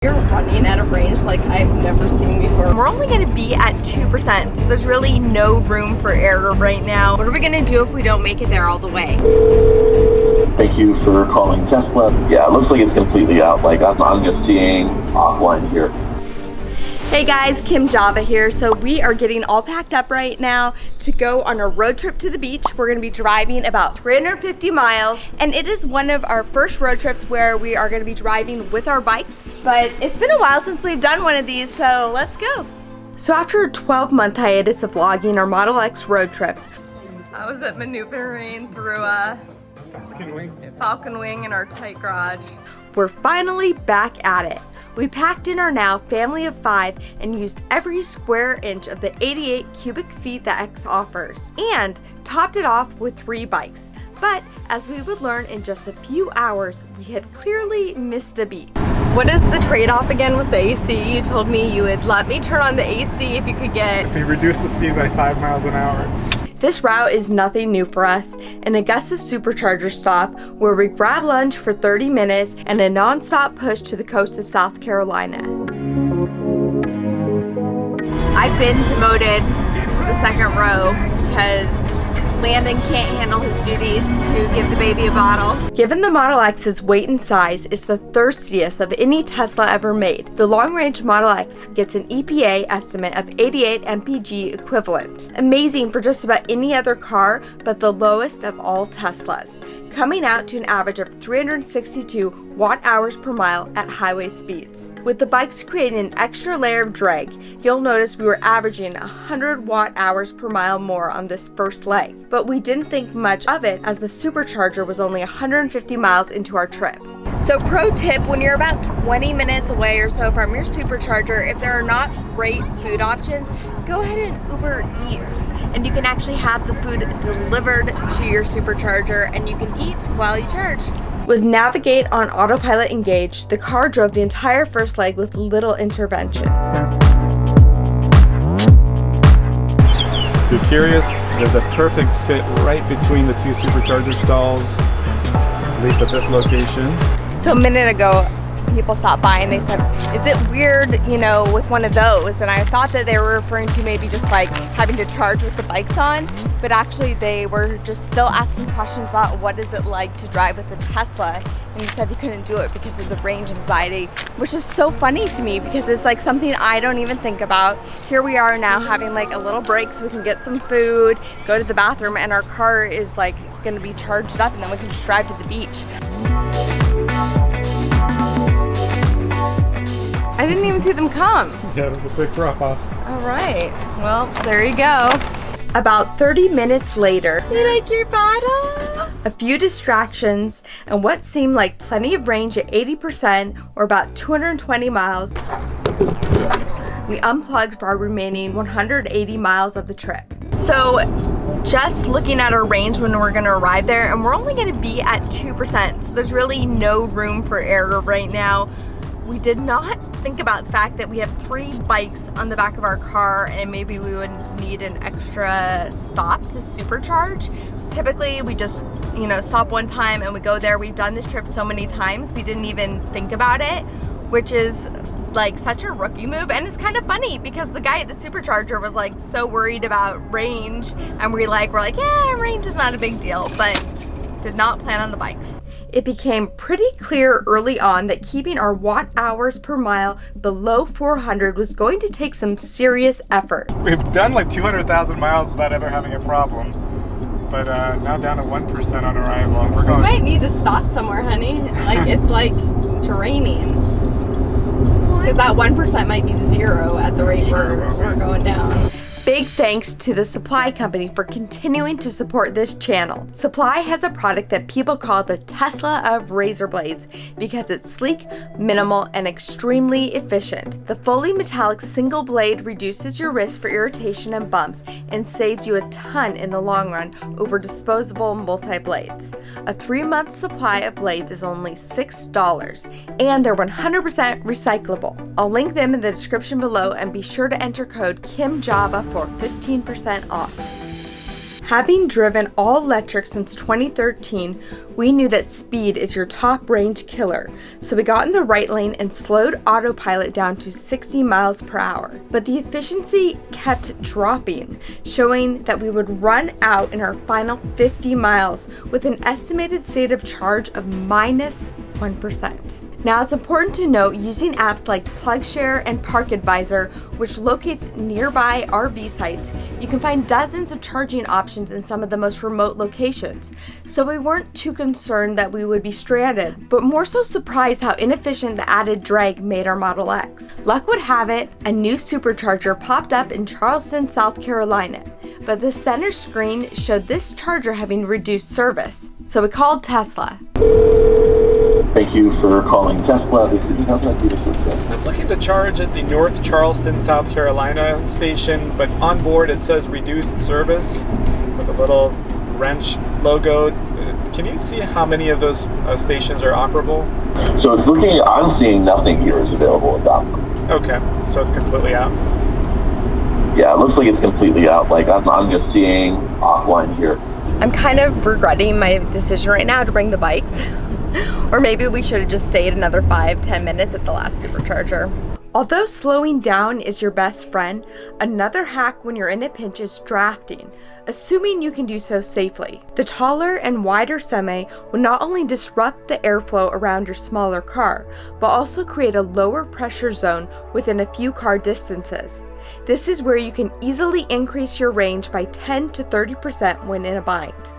You're running at a range like I've never seen before. We're only going to be at 2%, so there's really no room for error right now. What are we going to do if we don't make it there all the way? Thank you for calling Tesla. Yeah, it looks like it's completely out. Like I'm just seeing offline here. Hey guys, Kim Java here. So we are getting all packed up right now to go on a road trip to the beach. We're gonna be driving about 350 miles, and it is one of our first road trips where we are gonna be driving with our bikes. But it's been a while since we've done one of these, so let's go. So after a 12-month hiatus of vlogging our Model X road trips, I was maneuvering through a Falcon Wing in our tight garage. We're finally back at it. We packed in our now family of 5 and used every square inch of the 88 cubic feet that X offers, and topped it off with 3 bikes. But as we would learn in just a few hours, we had clearly missed a beat. What is the trade-off again with the AC? You told me you would let me turn on the AC if you could get... If we reduce the speed by 5 miles an hour. This route is nothing new for us, an Augusta supercharger stop where we grab lunch for 30 minutes and a non-stop push to the coast of South Carolina. I've been demoted to the second row because Landon can't handle his duties to give the baby a bottle. Given the Model X's weight and size is the thirstiest of any Tesla ever made, the long-range Model X gets an EPA estimate of 88 mpg equivalent. Amazing for just about any other car, but the lowest of all Teslas, coming out to an average of 362 watt-hours per mile at highway speeds. With the bikes creating an extra layer of drag, you'll notice we were averaging 100 watt-hours per mile more on this first leg. But we didn't think much of it as the supercharger was only 150 miles into our trip. So pro tip, when you're about 20 minutes away or so from your supercharger, if there are not great food options, go ahead and Uber Eats, and you can actually have the food delivered to your supercharger and you can eat while you charge. With Navigate on autopilot engaged, the car drove the entire first leg with little intervention. If you're curious, there's a perfect fit right between the 2 supercharger stalls, at least at this location. So a minute ago, some people stopped by and they said, is it weird, with one of those? And I thought that they were referring to maybe just like having to charge with the bikes on, but actually they were just still asking questions about what is it like to drive with a Tesla. And he said he couldn't do it because of the range anxiety, which is so funny to me because it's like something I don't even think about. Here we are now having like a little break so we can get some food, go to the bathroom, and our car is like gonna be charged up and then we can just drive to the beach. I didn't even see them come. Yeah, it was a quick drop off. All right, well, there you go. About 30 minutes later, you like your bottle? A few distractions and what seemed like plenty of range at 80% or about 220 miles, we unplugged for our remaining 180 miles of the trip. So just looking at our range when we're gonna arrive there, and we're only gonna be at 2%, so there's really no room for error right now. We did not think about the fact that we have 3 bikes on the back of our car and maybe we would need an extra stop to supercharge. Typically we just, stop one time and we go there. We've done this trip so many times, we didn't even think about it, which is like such a rookie move. And it's kind of funny because the guy at the supercharger was like so worried about range, and we're like, yeah, range is not a big deal, but did not plan on the bikes. It became pretty clear early on that keeping our watt-hours per mile below 400 was going to take some serious effort. We've done like 200,000 miles without ever having a problem, but now down to 1% on arrival. We're going. We might need to stop somewhere, honey. Like it's like draining. Because that 1% might be 0 at the rate we're going down. Big thanks to the Supply Company for continuing to support this channel. Supply has a product that people call the Tesla of razor blades because it's sleek, minimal, and extremely efficient. The fully metallic single blade reduces your risk for irritation and bumps and saves you a ton in the long run over disposable multi-blades. A 3-month supply of blades is only $6 and they're 100% recyclable. I'll link them in the description below and be sure to enter code KIMJAVA for 15% off. Having driven all electric since 2013, we knew that speed is your top range killer, so we got in the right lane and slowed autopilot down to 60 miles per hour. But the efficiency kept dropping, showing that we would run out in our final 50 miles with an estimated state of charge of -1%. Now, it's important to note using apps like PlugShare and Park Advisor, which locates nearby RV sites, you can find dozens of charging options in some of the most remote locations. So we weren't too concerned that we would be stranded, but more so surprised how inefficient the added drag made our Model X. Luck would have it, a new supercharger popped up in Charleston, South Carolina, but the center screen showed this charger having reduced service. So we called Tesla. Thank you for calling Tesla. This is how can I do this with you? I'm looking to charge at the North Charleston, South Carolina station, but on board it says reduced service with a little wrench logo. Can you see how many of those stations are operable? So it's looking, I'm seeing nothing here is available at that one. Okay, so it's completely out. Yeah, it looks like it's completely out. Like I'm just seeing offline here. I'm kind of regretting my decision right now to bring the bikes. Or maybe we should have just stayed another 5-10 minutes at the last supercharger. Although slowing down is your best friend, another hack when you're in a pinch is drafting, assuming you can do so safely. The taller and wider semi will not only disrupt the airflow around your smaller car, but also create a lower pressure zone within a few car distances. This is where you can easily increase your range by 10 to 30% when in a bind.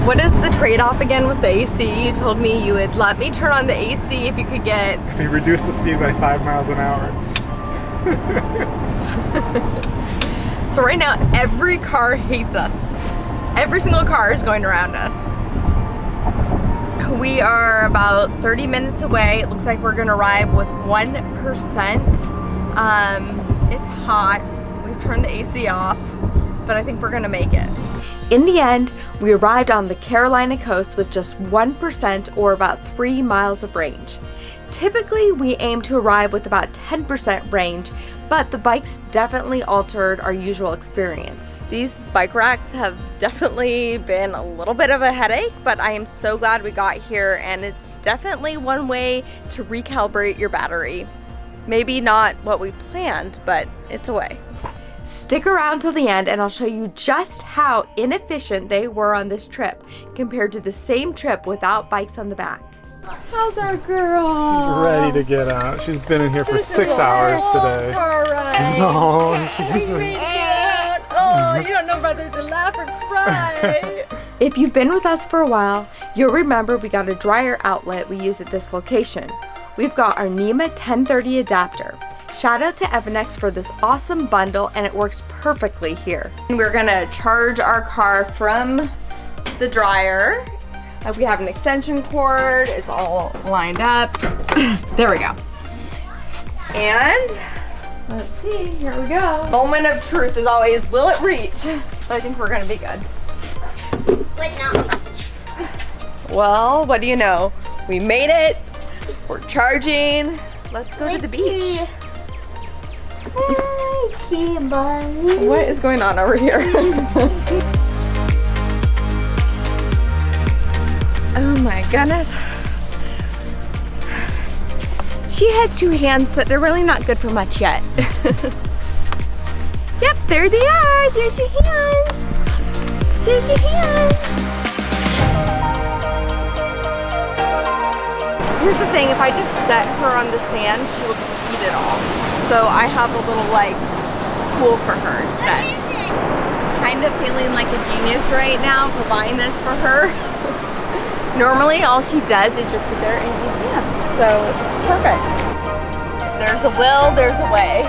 What is the trade-off again with the AC? You told me you would let me turn on the AC if you could get... If we reduce the speed by 5 miles an hour. So right now, every car hates us. Every single car is going around us. We are about 30 minutes away. It looks like we're gonna arrive with 1%. It's hot. We've turned the AC off, but I think we're gonna make it. In the end, we arrived on the Carolina coast with just 1% or about 3 miles of range. Typically, we aim to arrive with about 10% range, but the bikes definitely altered our usual experience. These bike racks have definitely been a little bit of a headache, but I am so glad we got here, and it's definitely one way to recalibrate your battery. Maybe not what we planned, but it's a way. Stick around till the end and I'll show you just how inefficient they were on this trip compared to the same trip without bikes on the back. How's our girl? She's ready to get out. She's been in here for 6 hours today. All right. No, We made it out. Oh, you don't know whether to laugh or cry. If you've been with us for a while, you'll remember we got a dryer outlet we use at this location. We've got our NEMA 1030 adapter. Shout out to Evanex for this awesome bundle, and it works perfectly here. We're gonna charge our car from the dryer. We have an extension cord, it's all lined up. There we go. And let's see, here we go. Moment of truth is always, will it reach? But I think we're gonna be good. But not much. Well, what do you know? We made it, we're charging. Let's go to the beach. What is going on over here? Oh my goodness. She has 2 hands, but they're really not good for much yet. Yep, there they are. There's your hands. There's your hands. Here's the thing, if I just set her on the sand, she will just eat it all. So I have a little like pool for her instead. Kind of feeling like a genius right now for buying this for her. Normally all she does is just sit there and eat sand. So it's perfect. There's a will, there's a way.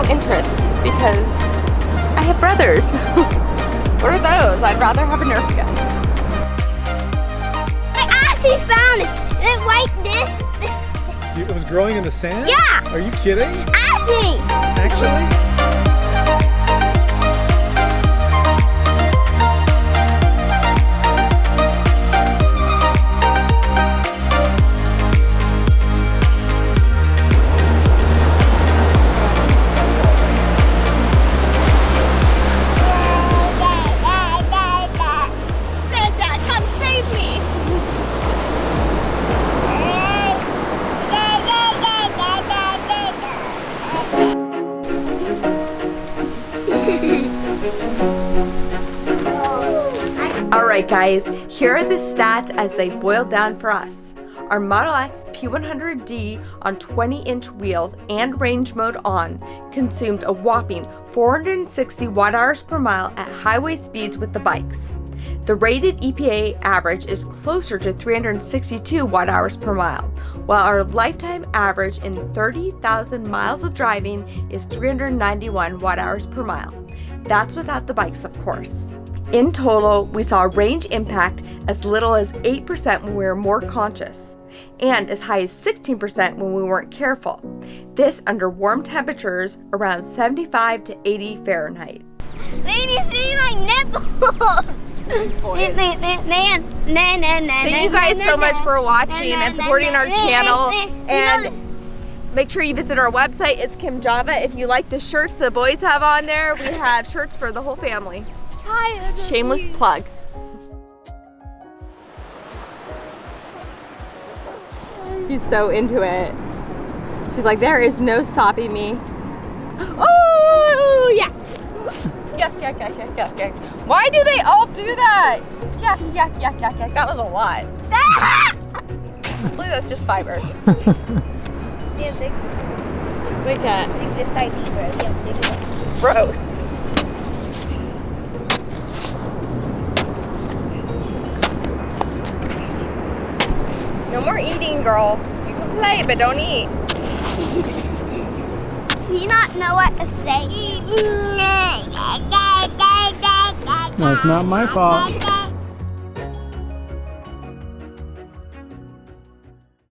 Interest because I have brothers. What are those? I'd rather have a Nerf gun. I actually found it. It's like this. It was growing in the sand? Yeah. Are you kidding? Ashley! Actually? Santa, come save me! Alright guys, here are the stats as they boil down for us. Our Model X P100D on 20-inch wheels and range mode on consumed a whopping 460 watt-hours per mile at highway speeds with the bikes. The rated EPA average is closer to 362 watt-hours per mile, while our lifetime average in 30,000 miles of driving is 391 watt-hours per mile. That's without the bikes, of course. In total, we saw a range impact as little as 8% when we were more conscious, and as high as 16% when we weren't careful. This under warm temperatures around 75 to 80 Fahrenheit. Lady, see my nipple! Thank Thank you guys so much for watching and supporting our channel. And make sure you visit our website. It's Kim Java. If you like the shirts the boys have on there, we have shirts for the whole family. Shameless plug. She's so into it. She's like, there is no stopping me. Oh, yeah. Yuck. Why do they all do that? Yuck. That was a lot. I believe that's just fiber. Wait, cat. Dig this side deeper. Gross. No more eating, girl. You can play, but don't eat. Do you not know what to say? No, it's not my fault.